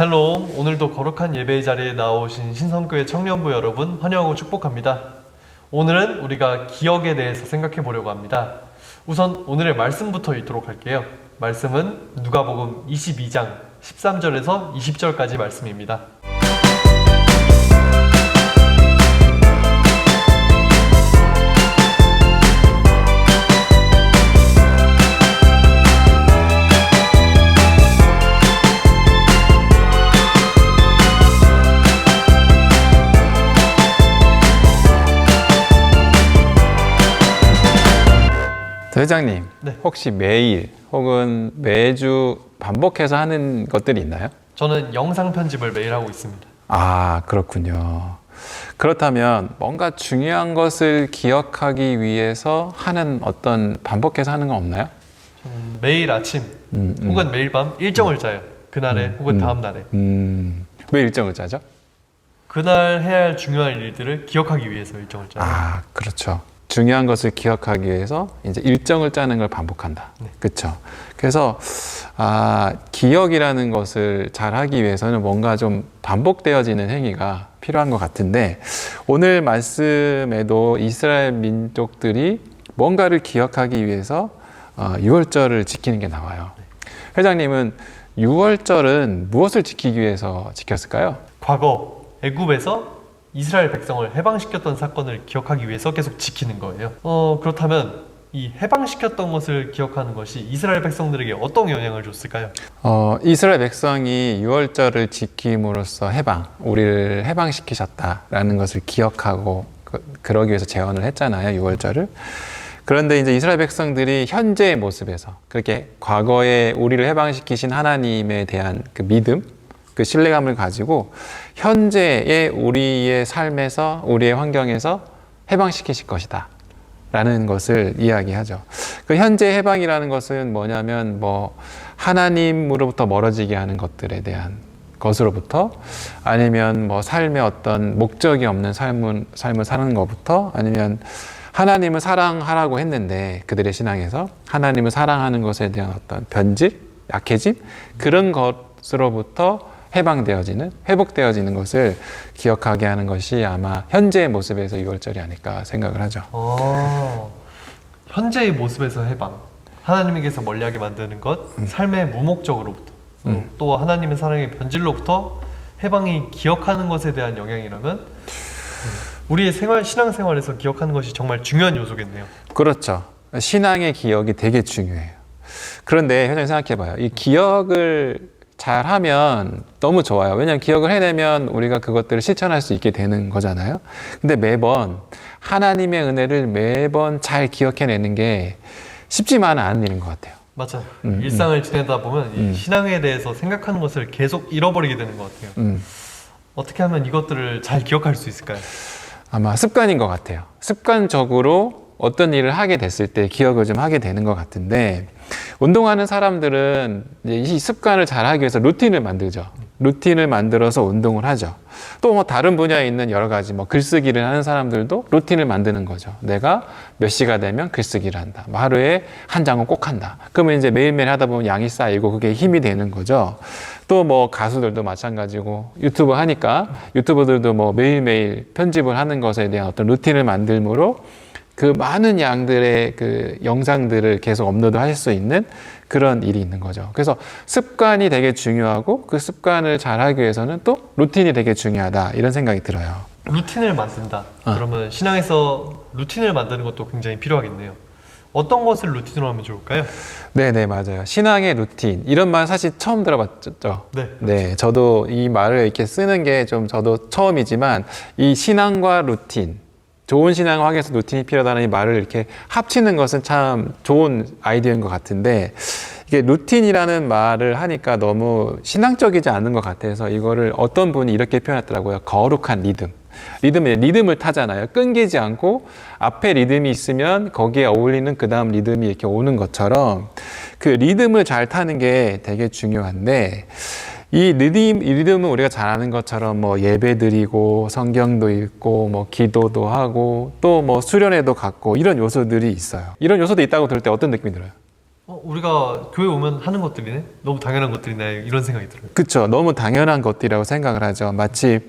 샬롬, 오늘도 거룩한 예배의 자리에 나오신 신성교회 청년부 여러분 환영하고 축복합니다. 오늘은 우리가 기억에 대해서 생각해 보려고 합니다. 우선 오늘의 말씀부터 읽도록 할게요. 말씀은 누가복음 22장 13절에서 20절까지 말씀입니다. 회장님, 네. 혹시 매일 혹은 매주 반복해서 하는 것들이 있나요? 저는 영상 편집을 매일 하고 있습니다. 아, 그렇군요. 그렇다면 뭔가 중요한 것을 기억하기 위해서 하는 어떤 반복해서 하는 건 없나요? 저는 매일 아침 혹은 매일 밤 일정을 짜요. 그날에 혹은 다음 날에. 왜 일정을 짜죠? 그날 해야 할 중요한 일들을 기억하기 위해서 일정을 짜요. 아, 그렇죠. 중요한 것을 기억하기 위해서 이제 일정을 짜는 걸 반복한다. 네. 그렇죠. 그래서 기억이라는 것을 잘 하기 위해서는 뭔가 좀 반복되어지는 행위가 필요한 것 같은데, 오늘 말씀에도 이스라엘 민족들이 뭔가를 기억하기 위해서 6월절을 지키는 게 나와요. 회장님은 6월절은 무엇을 지키기 위해서 지켰을까요? 과거 애굽에서 이스라엘 백성을 해방시켰던 사건을 기억하기 위해서 계속 지키는 거예요. 그렇다면 이 해방시켰던 것을 기억하는 것이 이스라엘 백성들에게 어떤 영향을 줬을까요? 이스라엘 백성이 6월절을 지킴으로써 우리를 해방시키셨다라는 것을 기억하고 그러기 위해서 제언을 했잖아요, 6월절을. 그런데 이제 이스라엘 백성들이 현재의 모습에서 그렇게 과거에 우리를 해방시키신 하나님에 대한 그 믿음, 그 신뢰감을 가지고 현재의 우리의 삶에서, 우리의 환경에서 해방시키실 것이다 라는 것을 이야기하죠. 그 현재 해방이라는 것은 뭐냐면 하나님으로부터 멀어지게 하는 것들에 대한 것으로부터, 아니면 삶의 어떤 목적이 없는 삶을 사는 것부터, 아니면 하나님을 사랑하라고 했는데 그들의 신앙에서 하나님을 사랑하는 것에 대한 어떤 변질, 약해짐, 그런 것으로부터 회복되어지는 것을 기억하게 하는 것이 아마 현재의 모습에서 6월절이 아닐까 생각을 하죠. 현재의 모습에서 해방, 하나님에게서 멀리하게 만드는 것, 삶의 무목적으로부터, 또 하나님의 사랑의 변질로부터 해방이 기억하는 것에 대한 영향이라면 우리의 신앙생활에서 기억하는 것이 정말 중요한 요소겠네요. 그렇죠. 신앙의 기억이 되게 중요해요. 그런데 회장님 생각해봐요. 이 기억을 잘하면 너무 좋아요. 왜냐하면 기억을 해내면 우리가 그것들을 실천할 수 있게 되는 거잖아요. 근데 매번 하나님의 은혜를 매번 잘 기억해내는 게 쉽지만은 않은 일인 것 같아요. 맞아요. 일상을 지내다 보면 이 신앙에 대해서 생각하는 것을 계속 잃어버리게 되는 것 같아요. 어떻게 하면 이것들을 잘 기억할 수 있을까요? 아마 습관인 것 같아요. 습관적으로 어떤 일을 하게 됐을 때 기억을 좀 하게 되는 것 같은데, 운동하는 사람들은 이 습관을 잘 하기 위해서 루틴을 만들죠. 루틴을 만들어서 운동을 하죠. 또 다른 분야에 있는 여러 가지 글쓰기를 하는 사람들도 루틴을 만드는 거죠. 내가 몇 시가 되면 글쓰기를 한다. 하루에 한 장은 꼭 한다. 그러면 이제 매일매일 하다 보면 양이 쌓이고 그게 힘이 되는 거죠. 또 가수들도 마찬가지고, 유튜브 하니까 유튜버들도 매일매일 편집을 하는 것에 대한 어떤 루틴을 만들므로 그 많은 양들의 그 영상들을 계속 업로드 할 수 있는 그런 일이 있는 거죠. 그래서 습관이 되게 중요하고, 그 습관을 잘 하기 위해서는 또 루틴이 되게 중요하다, 이런 생각이 들어요. 루틴을 만든다. 그러면 신앙에서 루틴을 만드는 것도 굉장히 필요하겠네요. 어떤 것을 루틴으로 하면 좋을까요? 네네, 맞아요. 신앙의 루틴, 이런 말 사실 처음 들어봤죠? 네. 네, 저도 이 말을 이렇게 쓰는 게 저도 처음이지만, 이 신앙과 루틴, 좋은 신앙을 하기 위해서 루틴이 필요하다는 이 말을 이렇게 합치는 것은 참 좋은 아이디어인 것 같은데, 이게 루틴이라는 말을 하니까 너무 신앙적이지 않은 것 같아서 이거를 어떤 분이 이렇게 표현했더라고요. 거룩한 리듬. 리듬을 타잖아요. 끊기지 않고 앞에 리듬이 있으면 거기에 어울리는 그 다음 리듬이 이렇게 오는 것처럼 그 리듬을 잘 타는 게 되게 중요한데, 이 리듬은 우리가 잘 아는 것처럼 예배 드리고 성경도 읽고 기도도 하고 또 수련회도 갖고 이런 요소들이 있어요. 이런 요소도 있다고 들을 때 어떤 느낌이 들어요? 우리가 교회 오면 하는 것들이네? 너무 당연한 것들이네. 이런 생각이 들어요. 그쵸. 너무 당연한 것들이라고 생각을 하죠. 마치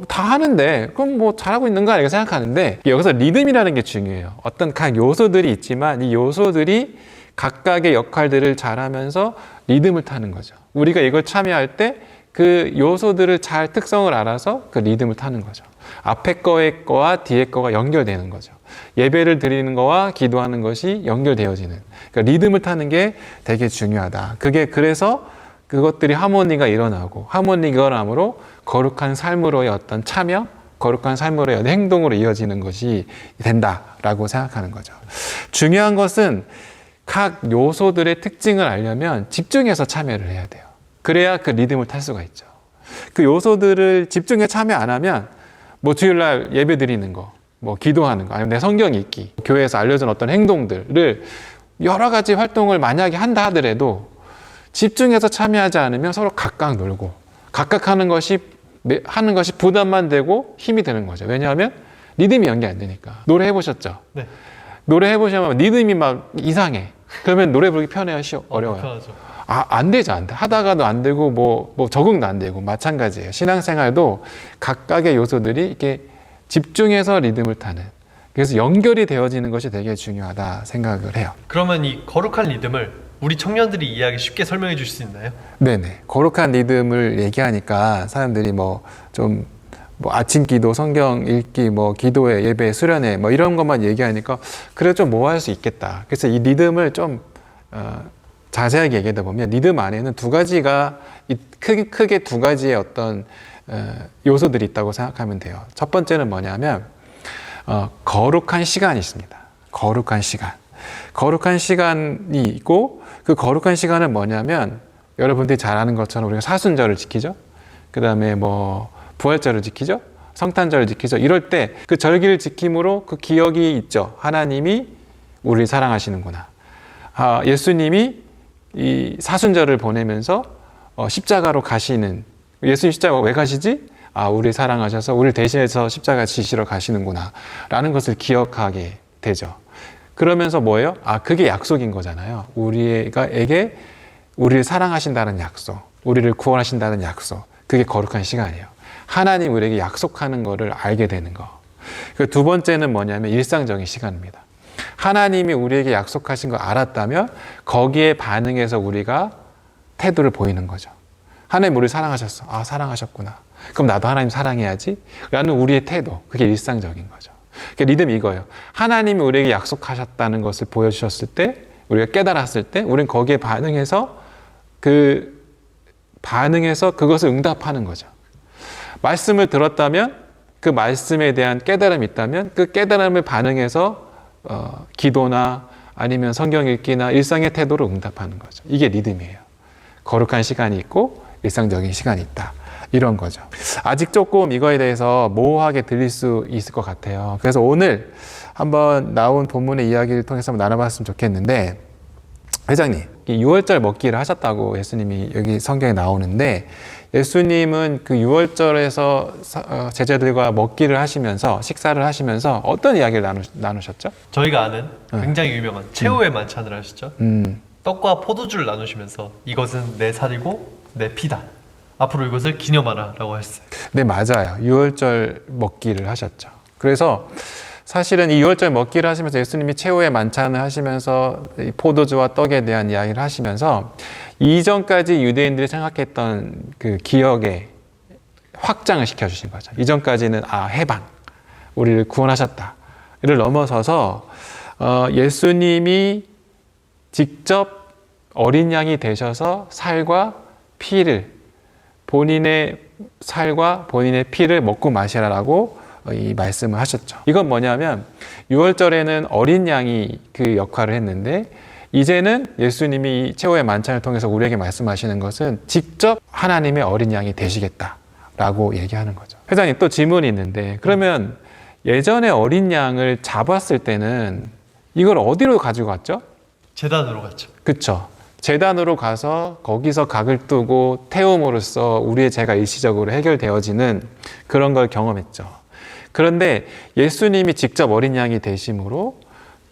다 하는데 그럼 뭐 잘하고 있는 거 아니까 생각하는데 여기서 리듬이라는 게 중요해요. 어떤 각 요소들이 있지만 이 요소들이 각각의 역할들을 잘하면서 리듬을 타는 거죠. 우리가 이걸 참여할 때 그 요소들을 잘 특성을 알아서 그 리듬을 타는 거죠. 앞에 거의 거와 뒤에 거가 연결되는 거죠. 예배를 드리는 거와 기도하는 것이 연결되어지는, 그러니까 리듬을 타는 게 되게 중요하다. 그래서 그것들이 하모니가 일어나고, 하모니가 일어남으로 거룩한 삶으로의 어떤 참여, 거룩한 삶으로의 어떤 행동으로 이어지는 것이 된다라고 생각하는 거죠. 중요한 것은 각 요소들의 특징을 알려면 집중해서 참여를 해야 돼요. 그래야 그 리듬을 탈 수가 있죠. 그 요소들을 집중해 참여 안 하면 뭐 주일날 예배 드리는 거, 뭐 기도하는 거, 아니면 내 성경 읽기, 교회에서 알려준 어떤 행동들을 여러 가지 활동을 만약에 한다 하더라도 집중해서 참여하지 않으면 서로 각각 놀고 각각 하는 것이 부담만 되고 힘이 드는 거죠. 왜냐하면 리듬이 연결 안 되니까. 노래 해보셨죠? 네. 노래 해보시면 리듬이 막 이상해. 그러면 노래 부르기 편해요? 어려워요? 편하죠. 안 되죠. 안 돼. 하다가도 안 되고 뭐 적응도 안 되고 마찬가지예요. 신앙생활도 각각의 요소들이 이렇게 집중해서 리듬을 타는, 그래서 연결이 되어지는 것이 되게 중요하다 생각을 해요. 그러면 이 거룩한 리듬을 우리 청년들이 이해하기 쉽게 설명해 주실 수 있나요? 네네. 거룩한 리듬을 얘기하니까 사람들이 아침 기도, 성경 읽기, 기도회, 예배, 수련회 이런 것만 얘기하니까 그래 좀 뭐 할 수 있겠다. 그래서 이 리듬을 좀 자세하게 얘기하다 보면 리듬 안에는 두 가지가 크게 두 가지의 어떤 요소들이 있다고 생각하면 돼요. 첫 번째는 뭐냐면 거룩한 시간이 있습니다. 거룩한 시간. 거룩한 시간이 있고, 그 거룩한 시간은 뭐냐면 여러분들이 잘 아는 것처럼 우리가 사순절을 지키죠. 그 다음에 부활절을 지키죠. 성탄절을 지키죠. 이럴 때 그 절기를 지킴으로 그 기억이 있죠. 하나님이 우리를 사랑하시는구나. 예수님이 이 사순절을 보내면서 십자가로 가시는, 예수님 십자가 왜 가시지? 우리 사랑하셔서 우리를 대신해서 십자가 지시러 가시는구나 라는 것을 기억하게 되죠. 그러면서 뭐예요? 그게 약속인 거잖아요. 우리에게 우리를 사랑하신다는 약속, 우리를 구원하신다는 약속, 그게 거룩한 시간이에요. 하나님 우리에게 약속하는 거를 알게 되는 거. 그 두 번째는 뭐냐면 일상적인 시간입니다. 하나님이 우리에게 약속하신 걸 알았다면 거기에 반응해서 우리가 태도를 보이는 거죠. 하나님 우리를 사랑하셨어. 사랑하셨구나. 그럼 나도 하나님 사랑해야지 라는 우리의 태도, 그게 일상적인 거죠. 리듬이 이거예요. 하나님이 우리에게 약속하셨다는 것을 보여주셨을 때, 우리가 깨달았을 때 우리는 거기에 반응해서 그것을 응답하는 거죠. 말씀을 들었다면 그 말씀에 대한 깨달음이 있다면 그 깨달음을 반응해서 기도나 아니면 성경 읽기나 일상의 태도로 응답하는 거죠. 이게 리듬이에요. 거룩한 시간이 있고 일상적인 시간이 있다. 이런 거죠. 아직 조금 이거에 대해서 모호하게 들릴 수 있을 것 같아요. 그래서 오늘 한번 나온 본문의 이야기를 통해서 한번 나눠봤으면 좋겠는데, 회장님, 6월절 먹기를 하셨다고 예수님이 여기 성경에 나오는데, 예수님은 그 6월절에서 제자들과 먹기를 하시면서, 식사를 하시면서 어떤 이야기를 나누셨죠? 저희가 아는 굉장히 유명한 최후의 만찬을 하셨죠. 떡과 포도주를 나누시면서 이것은 내 살이고 내 피다. 앞으로 이것을 기념하라 라고 했어요. 네, 맞아요. 6월절 먹기를 하셨죠. 그래서 사실은 이 6월절 먹기를 하시면서 예수님이 최후의 만찬을 하시면서 포도주와 떡에 대한 이야기를 하시면서 이전까지 유대인들이 생각했던 그 기억에 확장을 시켜주신 거죠. 이전까지는 해방, 우리를 구원하셨다 를 넘어서서 예수님이 직접 어린 양이 되셔서 살과 피를, 본인의 살과 본인의 피를 먹고 마시라라고 이 말씀을 하셨죠. 이건 뭐냐면 6월절에는 어린 양이 그 역할을 했는데, 이제는 예수님이 최후의 만찬을 통해서 우리에게 말씀하시는 것은 직접 하나님의 어린 양이 되시겠다라고 얘기하는 거죠. 회장님, 또 질문이 있는데, 그러면 예전에 어린 양을 잡았을 때는 이걸 어디로 가지고 갔죠? 제단으로 갔죠. 그렇죠. 제단으로 가서 거기서 각을 뜨고 태움으로써 우리의 죄가 일시적으로 해결되어지는 그런 걸 경험했죠. 그런데 예수님이 직접 어린 양이 되심으로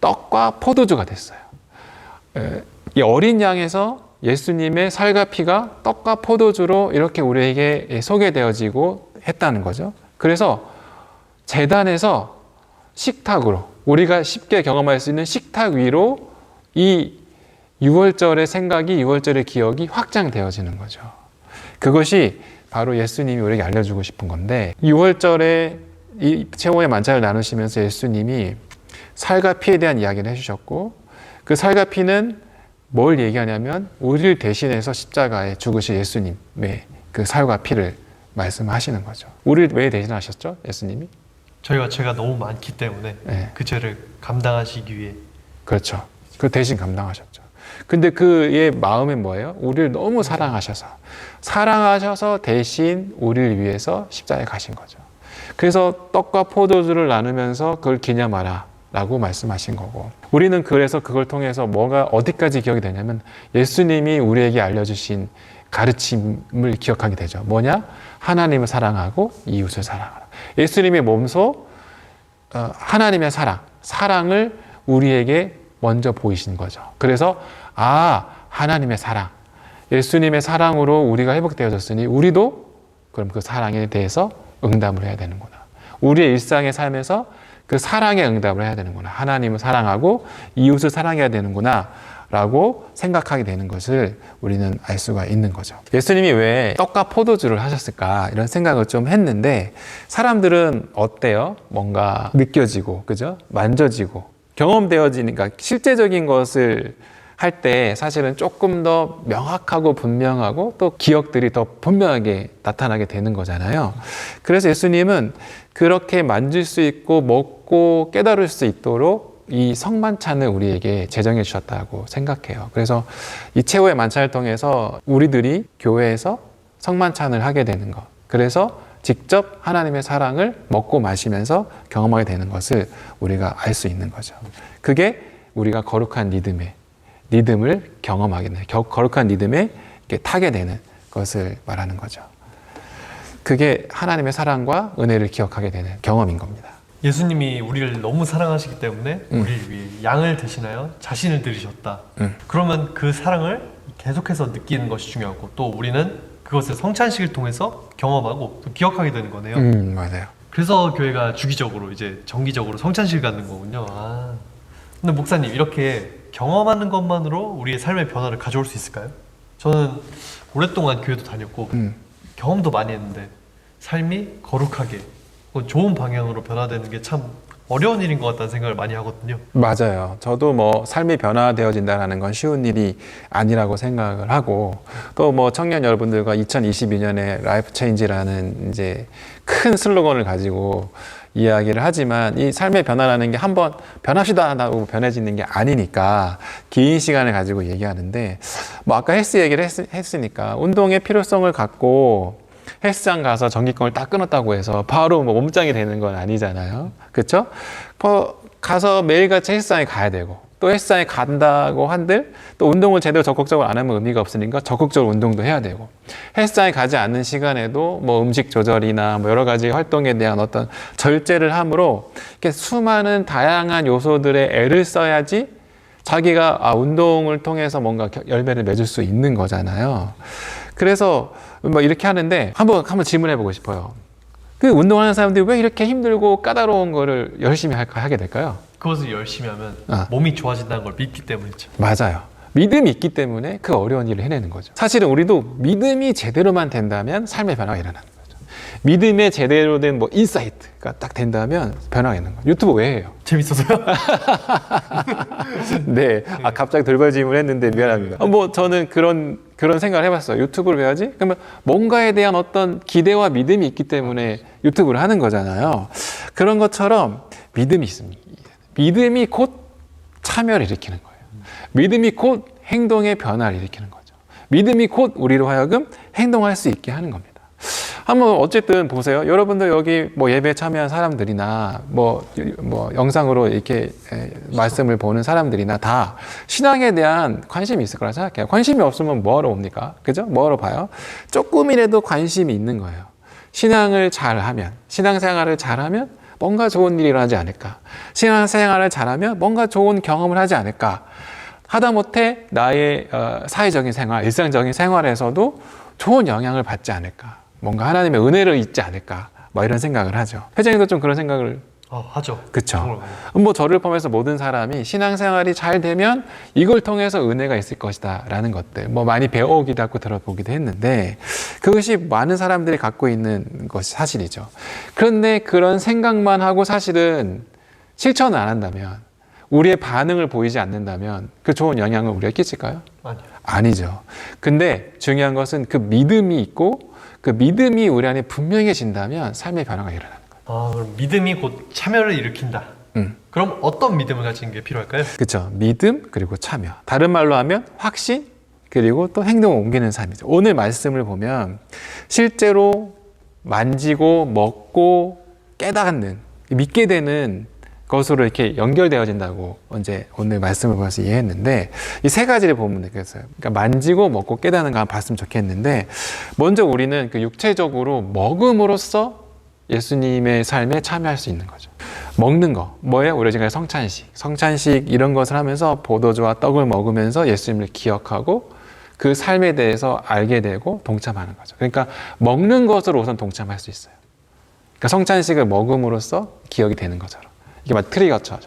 떡과 포도주가 됐어요. 이 어린 양에서 예수님의 살과 피가 떡과 포도주로 이렇게 우리에게 소개되어지고 했다는 거죠. 그래서 제단에서 식탁으로, 우리가 쉽게 경험할 수 있는 식탁 위로 이 6월절의 생각이, 6월절의 기억이 확장되어지는 거죠. 그것이 바로 예수님이 우리에게 알려주고 싶은 건데, 6월절에 이 최후의 만찬을 나누시면서 예수님이 살과 피에 대한 이야기를 해주셨고, 그 살과 피는 뭘 얘기하냐면 우리를 대신해서 십자가에 죽으신 예수님의 그 살과 피를 말씀하시는 거죠. 우리를 왜 대신하셨죠? 예수님이? 저희가 죄가 너무 많기 때문에 네. 그 죄를 감당하시기 위해. 그렇죠. 그 대신 감당하셨죠. 근데 그의 마음은 뭐예요? 우리를 너무 사랑하셔서 대신 우리를 위해서 십자가에 가신 거죠. 그래서 떡과 포도주를 나누면서 그걸 기념하라 라고 말씀하신 거고, 우리는 그래서 그걸 통해서 뭐가 어디까지 기억이 되냐면 예수님이 우리에게 알려주신 가르침을 기억하게 되죠. 뭐냐? 하나님을 사랑하고 이웃을 사랑하라. 예수님의 몸소 하나님의 사랑을 우리에게 먼저 보이신 거죠. 그래서 하나님의 사랑, 예수님의 사랑으로 우리가 회복되어졌으니 우리도 그럼 그 사랑에 대해서 응답을 해야 되는구나. 우리의 일상의 삶에서 그 사랑에 응답을 해야 되는구나. 하나님을 사랑하고 이웃을 사랑해야 되는구나 라고 생각하게 되는 것을 우리는 알 수가 있는 거죠. 예수님이 왜 떡과 포도주를 하셨을까 이런 생각을 좀 했는데, 사람들은 어때요? 뭔가 느껴지고, 그죠? 만져지고 경험되어지니까 실제적인 것을 할 때 사실은 조금 더 명확하고 분명하고 또 기억들이 더 분명하게 나타나게 되는 거잖아요. 그래서 예수님은 그렇게 만질 수 있고 먹고 깨달을 수 있도록 이 성만찬을 우리에게 제정해 주셨다고 생각해요. 그래서 이 최후의 만찬을 통해서 우리들이 교회에서 성만찬을 하게 되는 것, 그래서 직접 하나님의 사랑을 먹고 마시면서 경험하게 되는 것을 우리가 알 수 있는 거죠. 그게 우리가 거룩한 리듬을 경험하게 되는, 거룩한 리듬에 타게 되는 것을 말하는 거죠. 그게 하나님의 사랑과 은혜를 기억하게 되는 경험인 겁니다. 예수님이 우리를 너무 사랑하시기 때문에 우리를 위해 양을 대신하여 자신을 드리셨다. 그러면 그 사랑을 계속해서 느끼는 것이 중요하고, 또 우리는 그것을 성찬식을 통해서 경험하고 또 기억하게 되는 거네요. 맞아요. 그래서 교회가 주기적으로 이제 정기적으로 성찬식을 갖는 거군요. 근데 목사님, 이렇게 경험하는 것만으로 우리의 삶의 변화를 가져올 수 있을까요? 저는 오랫동안 교회도 다녔고 경험도 많이 했는데 삶이 거룩하게 좋은 방향으로 변화되는 게 참 어려운 일인 것 같다는 생각을 많이 하거든요. 맞아요. 저도 뭐 삶이 변화되어진다는 건 쉬운 일이 아니라고 생각을 하고, 또 뭐 청년 여러분들과 2022년에 라이프 체인지라는 이제 큰 슬로건을 가지고 이야기를 하지만, 이 삶의 변화라는 게 한번 변합시다 하고 변해지는 게 아니니까 긴 시간을 가지고 얘기하는데, 뭐 아까 헬스 얘기를 했으니까 운동의 필요성을 갖고 헬스장 가서 전기권을 딱 끊었다고 해서 바로 뭐 몸짱이 되는 건 아니잖아요. 그렇죠? 가서 매일같이 헬스장에 가야 되고, 또 헬스장에 간다고 한들 또 운동을 제대로 적극적으로 안 하면 의미가 없으니까 적극적으로 운동도 해야 되고, 헬스장에 가지 않는 시간에도 뭐 음식 조절이나 뭐 여러 가지 활동에 대한 어떤 절제를 함으로 이렇게 수많은 다양한 요소들에 애를 써야지 자기가 운동을 통해서 뭔가 열매를 맺을 수 있는 거잖아요. 그래서 뭐 이렇게 하는데 한번 질문해 보고 싶어요. 그 운동하는 사람들이 왜 이렇게 힘들고 까다로운 거를 열심히 하게 될까요? 그것을 열심히 하면 몸이 좋아진다는 걸 믿기 때문이죠. 맞아요. 믿음이 있기 때문에 그 어려운 일을 해내는 거죠. 사실은 우리도 믿음이 제대로만 된다면 삶의 변화가 일어나는 거죠. 믿음에 제대로 된 뭐 인사이트가 딱 된다면 변화가 있는 거예요. 유튜브 왜 해요? 재밌어서요? 네. 갑자기 돌발 질문을 했는데 미안합니다. 뭐 저는 그런 생각을 해봤어요. 유튜브를 왜 하지? 그러면 뭔가에 대한 어떤 기대와 믿음이 있기 때문에 유튜브를 하는 거잖아요. 그런 것처럼 믿음이 있습니다. 믿음이 곧 참여를 일으키는 거예요. 믿음이 곧 행동의 변화를 일으키는 거죠. 믿음이 곧 우리로 하여금 행동할 수 있게 하는 겁니다. 한번 어쨌든 보세요. 여러분들 여기 뭐 예배에 참여한 사람들이나 뭐 영상으로 이렇게 말씀을 보는 사람들이나 다 신앙에 대한 관심이 있을 거라 생각해요. 관심이 없으면 뭐하러 옵니까? 그죠? 뭐하러 봐요? 조금이라도 관심이 있는 거예요. 신앙을 잘하면, 신앙생활을 잘하면 뭔가 좋은 일이 일어나지 않을까? 신앙생활을 잘하면 뭔가 좋은 경험을 하지 않을까? 하다못해 나의 사회적인 생활, 일상적인 생활에서도 좋은 영향을 받지 않을까, 뭔가 하나님의 은혜를 잊지 않을까, 뭐 이런 생각을 하죠. 회장님도 좀 그런 생각을 하죠. 그렇죠. 뭐 저를 포함해서 모든 사람이 신앙생활이 잘 되면 이걸 통해서 은혜가 있을 것이다 라는 것들, 뭐 많이 배워오기도 하고 들어보기도 했는데 그것이 많은 사람들이 갖고 있는 것이 사실이죠. 그런데 그런 생각만 하고 사실은 실천을 안 한다면, 우리의 반응을 보이지 않는다면 그 좋은 영향을 우리가 끼칠까요? 아니요. 아니죠. 근데 중요한 것은 그 믿음이 있고 그 믿음이 우리 안에 분명해진다면 삶의 변화가 일어나는 거예요. 그럼 믿음이 곧 참여를 일으킨다. 그럼 어떤 믿음을 가지는 게 필요할까요? 그렇죠. 믿음 그리고 참여. 다른 말로 하면 확신 그리고 또 행동을 옮기는 삶이죠. 오늘 말씀을 보면 실제로 만지고 먹고 깨닫는, 믿게 되는 것으로 이렇게 연결되어진다고 오늘 말씀을 보면서 이해했는데, 이 세 가지를 보면 되겠어요. 그러니까 만지고 먹고 깨닫는 거 한번 봤으면 좋겠는데, 먼저 우리는 그 육체적으로 먹음으로써 예수님의 삶에 참여할 수 있는 거죠. 먹는 거 뭐예요? 우리가 지금 성찬식 이런 것을 하면서 포도주와 떡을 먹으면서 예수님을 기억하고 그 삶에 대해서 알게 되고 동참하는 거죠. 그러니까 먹는 것으로 우선 동참할 수 있어요. 그러니까 성찬식을 먹음으로써 기억이 되는 것처럼, 이게 막 트리거처럼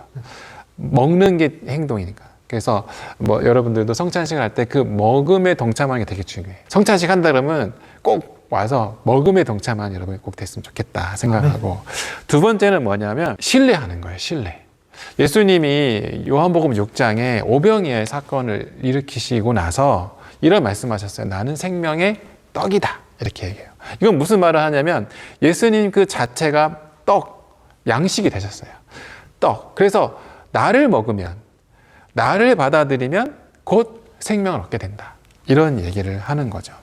먹는 게 행동이니까. 그래서 뭐 여러분들도 성찬식을 할 때 그 먹음에 동참하는 게 되게 중요해요. 성찬식 한다 그러면 꼭 와서 먹음에 동참하는 여러분이 꼭 됐으면 좋겠다 생각하고, 두 번째는 뭐냐면 신뢰하는 거예요. 신뢰. 예수님이 요한복음 6장에 오병이어의 사건을 일으키시고 나서 이런 말씀하셨어요. 나는 생명의 떡이다, 이렇게 얘기해요. 이건 무슨 말을 하냐면 예수님 그 자체가 떡, 양식이 되셨어요. 떡. 그래서 나를 먹으면, 나를 받아들이면 곧 생명을 얻게 된다, 이런 얘기를 하는 거죠.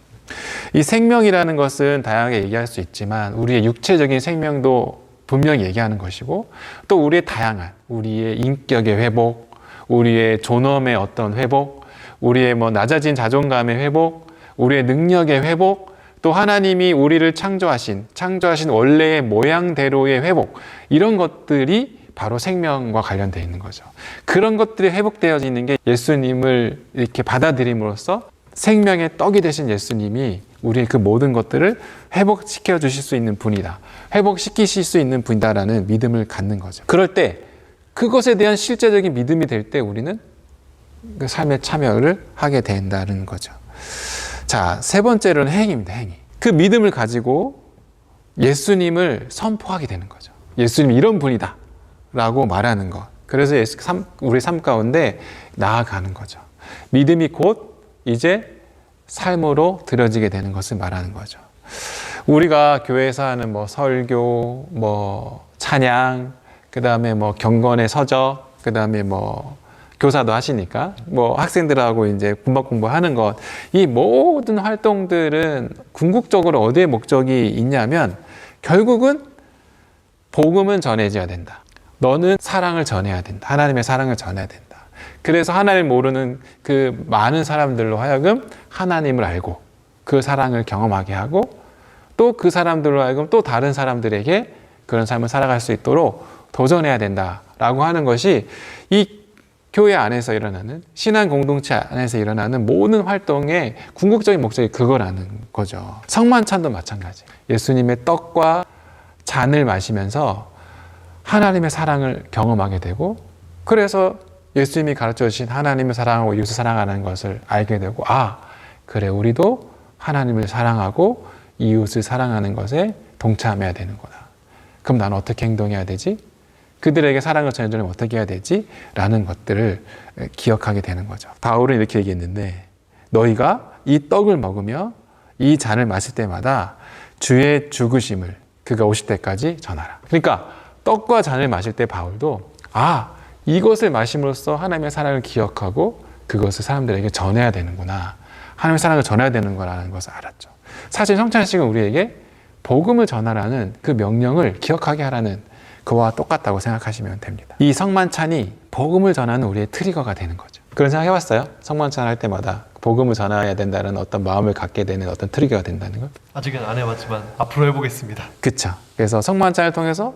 이 생명이라는 것은 다양하게 얘기할 수 있지만 우리의 육체적인 생명도 분명히 얘기하는 것이고, 또 우리의 다양한, 우리의 인격의 회복, 우리의 존엄의 어떤 회복, 우리의 뭐 낮아진 자존감의 회복, 우리의 능력의 회복, 또 하나님이 우리를 창조하신 원래의 모양대로의 회복, 이런 것들이 바로 생명과 관련되어 있는 거죠. 그런 것들이 회복되어지는 게 예수님을 이렇게 받아들임으로써 생명의 떡이 되신 예수님이 우리의 그 모든 것들을 회복시켜 주실 수 있는 분이다, 회복시키실 수 있는 분이다라는 믿음을 갖는 거죠. 그럴 때 그것에 대한 실제적인 믿음이 될 때 우리는 그 삶에 참여를 하게 된다는 거죠. 자, 세 번째로는 행위입니다. 행위. 그 믿음을 가지고 예수님을 선포하게 되는 거죠. 예수님이 이런 분이다 라고 말하는 것. 그래서 우리 삶 가운데 나아가는 거죠. 믿음이 곧 이제 삶으로 들여지게 되는 것을 말하는 거죠. 우리가 교회에서 하는 뭐 설교, 뭐 찬양, 그 다음에 뭐 경건의 서적, 그 다음에 뭐 교사도 하시니까 뭐 학생들하고 이제 군법 공부하는 것, 이 모든 활동들은 궁극적으로 어디에 목적이 있냐면 결국은 복음은 전해져야 된다. 너는 사랑을 전해야 된다. 하나님의 사랑을 전해야 된다. 그래서 하나님을 모르는 그 많은 사람들로 하여금 하나님을 알고 그 사랑을 경험하게 하고, 또 그 사람들로 하여금 또 다른 사람들에게 그런 삶을 살아갈 수 있도록 도전해야 된다라고 하는 것이 이 교회 안에서 일어나는, 신앙 공동체 안에서 일어나는 모든 활동의 궁극적인 목적이 그거라는 거죠. 성만찬도 마찬가지. 예수님의 떡과 잔을 마시면서 하나님의 사랑을 경험하게 되고, 그래서 예수님이 가르쳐 주신 하나님을 사랑하고 이웃을 사랑하는 것을 알게 되고, 아, 그래, 우리도 하나님을 사랑하고 이웃을 사랑하는 것에 동참해야 되는구나. 그럼 나는 어떻게 행동해야 되지? 그들에게 사랑을 전해주려면 어떻게 해야 되지? 라는 것들을 기억하게 되는 거죠. 바울은 이렇게 얘기했는데, 너희가 이 떡을 먹으며 이 잔을 마실 때마다 주의 죽으심을 그가 오실 때까지 전하라. 그러니까 떡과 잔을 마실 때 바울도 이것을 마심으로써 하나님의 사랑을 기억하고 그것을 사람들에게 전해야 되는구나, 하나님의 사랑을 전해야 되는 거라는 것을 알았죠. 사실 성찬식은 우리에게 복음을 전하라는 그 명령을 기억하게 하라는 그와 똑같다고 생각하시면 됩니다. 이 성만찬이 복음을 전하는 우리의 트리거가 되는 거죠. 그런 생각 해봤어요? 성만찬 할 때마다 복음을 전해야 된다는 어떤 마음을 갖게 되는 어떤 트리거가 된다는 걸? 아직은 안 해봤지만 앞으로 해보겠습니다. 그쵸. 그래서 성만찬을 통해서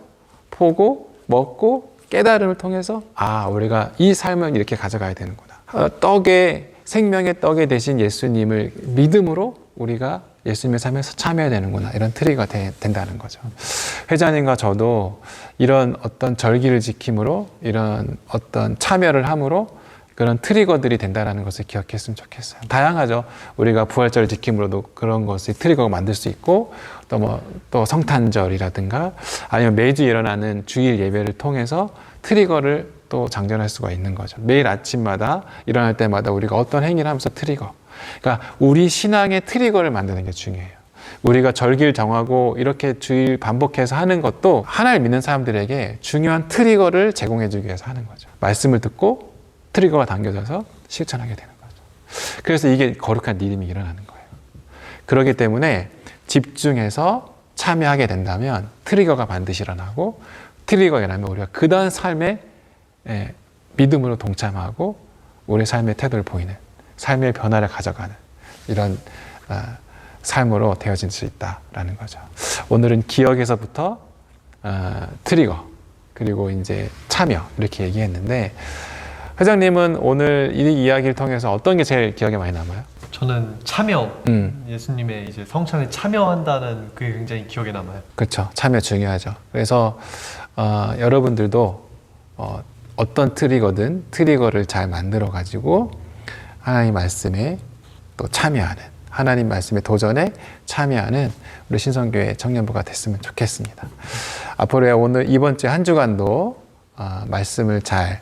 보고 먹고 깨달음을 통해서 우리가 이 삶을 이렇게 가져가야 되는구나. 떡의 생명의 떡에 대신 예수님을 믿음으로 우리가 예수님의 삶에서 참여해야 되는구나, 이런 트리거가 된다는 거죠. 회장님과 저도 이런 어떤 절기를 지킴으로, 이런 어떤 참여를 함으로 그런 트리거들이 된다는 것을 기억했으면 좋겠어요. 다양하죠. 우리가 부활절을 지킴으로도 그런 것을 트리거가 만들 수 있고, 또 성탄절이라든가 아니면 매주 일어나는 주일 예배를 통해서 트리거를 또 장전할 수가 있는 거죠. 매일 아침마다 일어날 때마다 우리가 어떤 행위를 하면서 트리거, 그러니까 우리 신앙의 트리거를 만드는 게 중요해요. 우리가 절기를 정하고 이렇게 주일 반복해서 하는 것도 하나를 믿는 사람들에게 중요한 트리거를 제공해 주기 위해서 하는 거죠. 말씀을 듣고 트리거가 당겨져서 실천하게 되는 거죠. 그래서 이게 거룩한 리듬이 일어나는 거예요. 그렇기 때문에 집중해서 참여하게 된다면 트리거가 반드시 일어나고, 트리거가 일어나면 우리가 그다음 삶에 믿음으로 동참하고 우리 삶의 태도를 보이는, 삶의 변화를 가져가는 이런 삶으로 되어질 수 있다라는 거죠. 오늘은 기억에서부터 트리거, 그리고 이제 참여, 이렇게 얘기했는데, 회장님은 오늘 이 이야기를 통해서 어떤 게 제일 기억에 많이 남아요? 저는 참여, 예수님의 이제 성찬에 참여한다는 그게 굉장히 기억에 남아요. 그렇죠. 참여 중요하죠. 그래서 여러분들도 어떤 트리거든 트리거를 잘 만들어 가지고 하나님 말씀에 또 참여하는, 하나님 말씀의 도전에 참여하는 우리 신성교회 청년부가 됐으면 좋겠습니다. 앞으로 오늘 이번 주 한 주간도 말씀을 잘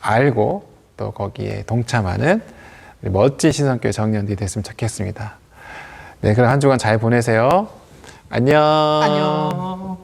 알고 또 거기에 동참하는 우리 멋진 신성교회 청년들이 됐으면 좋겠습니다. 네, 그럼 한 주간 잘 보내세요. 안녕. 안녕.